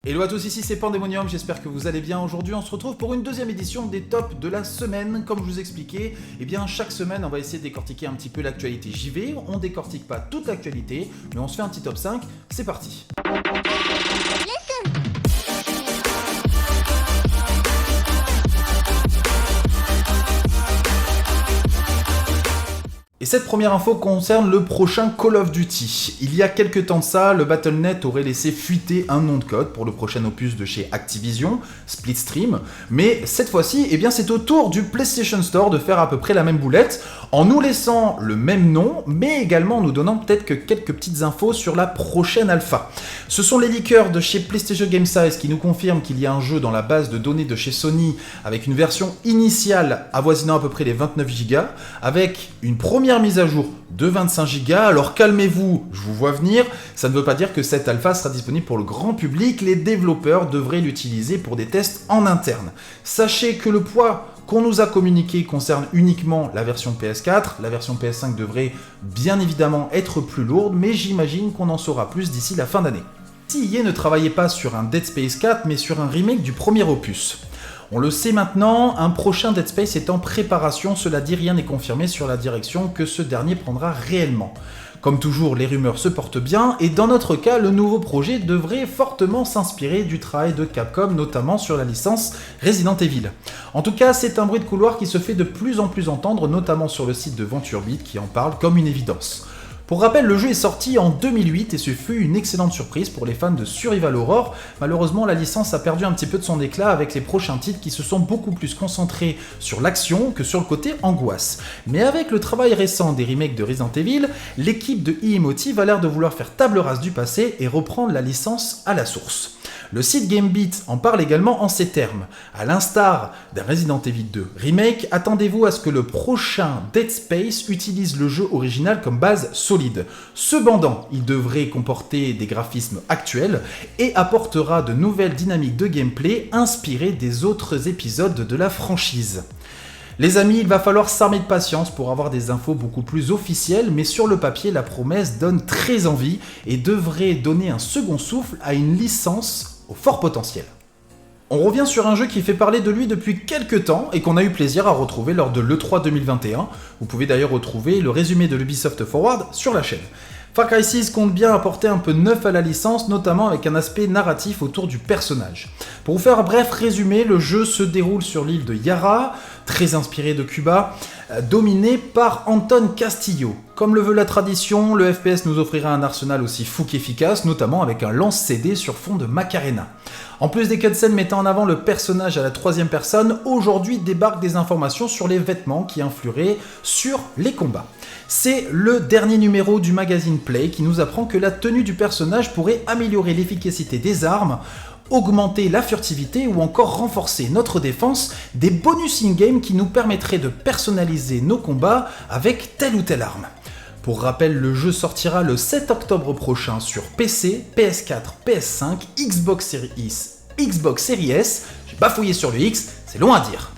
Hello à tous, ici c'est Pandemonium, j'espère que vous allez bien. Aujourd'hui on se retrouve pour une deuxième édition des tops de la semaine. Comme je vous expliquais, chaque semaine on va essayer de décortiquer un petit peu l'actualité JV. On décortique pas toute l'actualité, mais on se fait un petit top 5, c'est parti. Et cette première info concerne le prochain Call of Duty. Il y a quelques temps de ça, le Battle.net aurait laissé fuiter un nom de code pour le prochain opus de chez Activision, Splitstream, mais cette fois-ci, c'est au tour du PlayStation Store de faire à peu près la même boulette, en nous laissant le même nom, mais également en nous donnant peut-être que quelques petites infos sur la prochaine alpha. Ce sont les leakers de chez PlayStation Game Size qui nous confirment qu'il y a un jeu dans la base de données de chez Sony avec une version initiale avoisinant à peu près les 29 Go, avec une première mise à jour de 25 Go. Alors calmez-vous, je vous vois venir, ça ne veut pas dire que cette alpha sera disponible pour le grand public, les développeurs devraient l'utiliser pour des tests en interne. Sachez que le poids qu'on nous a communiqué concerne uniquement la version PS4, la version PS5 devrait bien évidemment être plus lourde, mais j'imagine qu'on en saura plus d'ici la fin d'année. Si EA ne travaillait pas sur un Dead Space 4, mais sur un remake du premier opus. On le sait maintenant, un prochain Dead Space est en préparation, cela dit rien n'est confirmé sur la direction que ce dernier prendra réellement. Comme toujours, les rumeurs se portent bien, et dans notre cas, le nouveau projet devrait fortement s'inspirer du travail de Capcom, notamment sur la licence Resident Evil. En tout cas, c'est un bruit de couloir qui se fait de plus en plus entendre, notamment sur le site de VentureBeat qui en parle comme une évidence. Pour rappel, le jeu est sorti en 2008 et ce fut une excellente surprise pour les fans de Survival Horror. Malheureusement, la licence a perdu un petit peu de son éclat avec les prochains titres qui se sont beaucoup plus concentrés sur l'action que sur le côté angoisse. Mais avec le travail récent des remakes de Resident Evil, l'équipe de EA Motive a l'air de vouloir faire table rase du passé et reprendre la licence à la source. Le site GameBeat en parle également en ces termes. À l'instar d'un Resident Evil 2 Remake, attendez-vous à ce que le prochain Dead Space utilise le jeu original comme base solide. Cependant, il devrait comporter des graphismes actuels et apportera de nouvelles dynamiques de gameplay inspirées des autres épisodes de la franchise. Les amis, il va falloir s'armer de patience pour avoir des infos beaucoup plus officielles, mais sur le papier, la promesse donne très envie et devrait donner un second souffle à une licence au fort potentiel. On revient sur un jeu qui fait parler de lui depuis quelques temps et qu'on a eu plaisir à retrouver lors de l'E3 2021. Vous pouvez d'ailleurs retrouver le résumé de l'Ubisoft Forward sur la chaîne. Far Cry 6 compte bien apporter un peu de neuf à la licence, notamment avec un aspect narratif autour du personnage. Pour vous faire un bref résumé, le jeu se déroule sur l'île de Yara, très inspiré de Cuba, dominé par Anton Castillo. Comme le veut la tradition, le FPS nous offrira un arsenal aussi fou qu'efficace, notamment avec un lance-CD sur fond de Macarena. En plus des cutscenes mettant en avant le personnage à la troisième personne, aujourd'hui débarquent des informations sur les vêtements qui influeraient sur les combats. C'est le dernier numéro du magazine Play qui nous apprend que la tenue du personnage pourrait améliorer l'efficacité des armes, augmenter la furtivité ou encore renforcer notre défense, des bonus in-game qui nous permettraient de personnaliser nos combats avec telle ou telle arme. Pour rappel, le jeu sortira le 7 octobre prochain sur PC, PS4, PS5, Xbox Series X, Xbox Series S, j'ai bafouillé sur le X, c'est long à dire.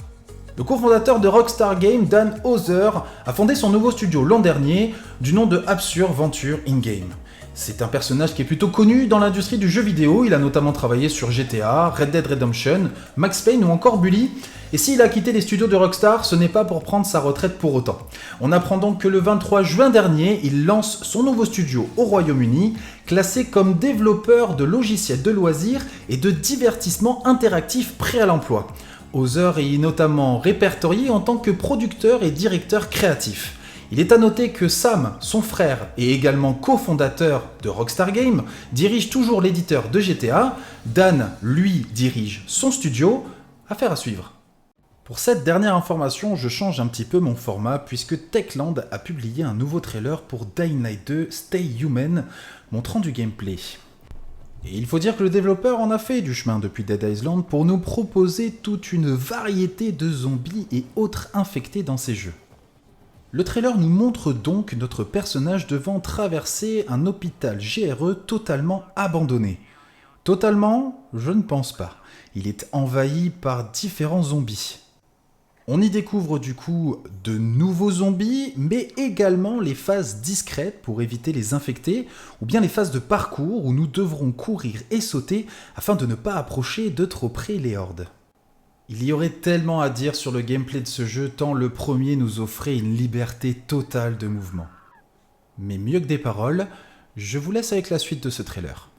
Le cofondateur de Rockstar Games, Dan Houser, a fondé son nouveau studio l'an dernier du nom de Absurd Venture In-Game. C'est un personnage qui est plutôt connu dans l'industrie du jeu vidéo, il a notamment travaillé sur GTA, Red Dead Redemption, Max Payne ou encore Bully, et s'il a quitté les studios de Rockstar, ce n'est pas pour prendre sa retraite pour autant. On apprend donc que le 23 juin dernier, il lance son nouveau studio au Royaume-Uni, classé comme développeur de logiciels de loisirs et de divertissement interactif prêt à l'emploi. Houser est notamment répertorié en tant que producteur et directeur créatif. Il est à noter que Sam, son frère et également cofondateur de Rockstar Games, dirige toujours l'éditeur de GTA. Dan, lui, dirige son studio. Affaire à suivre. Pour cette dernière information, je change un petit peu mon format puisque Techland a publié un nouveau trailer pour Dying Light 2 Stay Human, montrant du gameplay. Et il faut dire que le développeur en a fait du chemin depuis Dead Island pour nous proposer toute une variété de zombies et autres infectés dans ses jeux. Le trailer nous montre donc notre personnage devant traverser un hôpital GRE totalement abandonné. Totalement, je ne pense pas. Il est envahi par différents zombies. On y découvre du coup de nouveaux zombies, mais également les phases discrètes pour éviter les infectés, ou bien les phases de parcours où nous devrons courir et sauter afin de ne pas approcher de trop près les hordes. Il y aurait tellement à dire sur le gameplay de ce jeu tant le premier nous offrait une liberté totale de mouvement. Mais mieux que des paroles, je vous laisse avec la suite de ce trailer.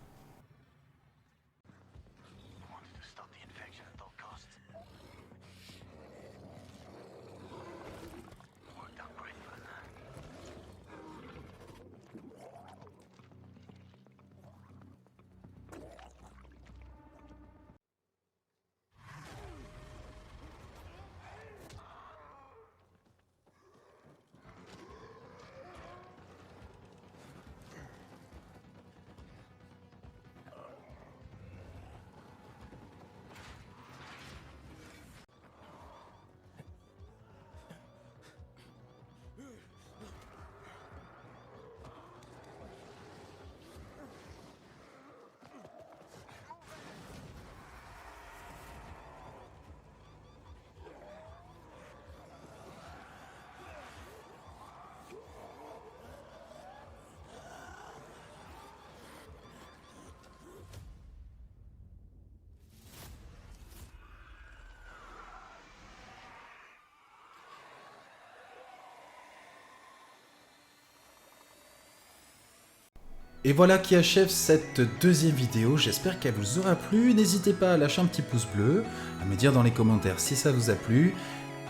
Et voilà qui achève cette deuxième vidéo, j'espère qu'elle vous aura plu. N'hésitez pas à lâcher un petit pouce bleu, à me dire dans les commentaires si ça vous a plu.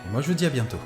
Et moi je vous dis à bientôt.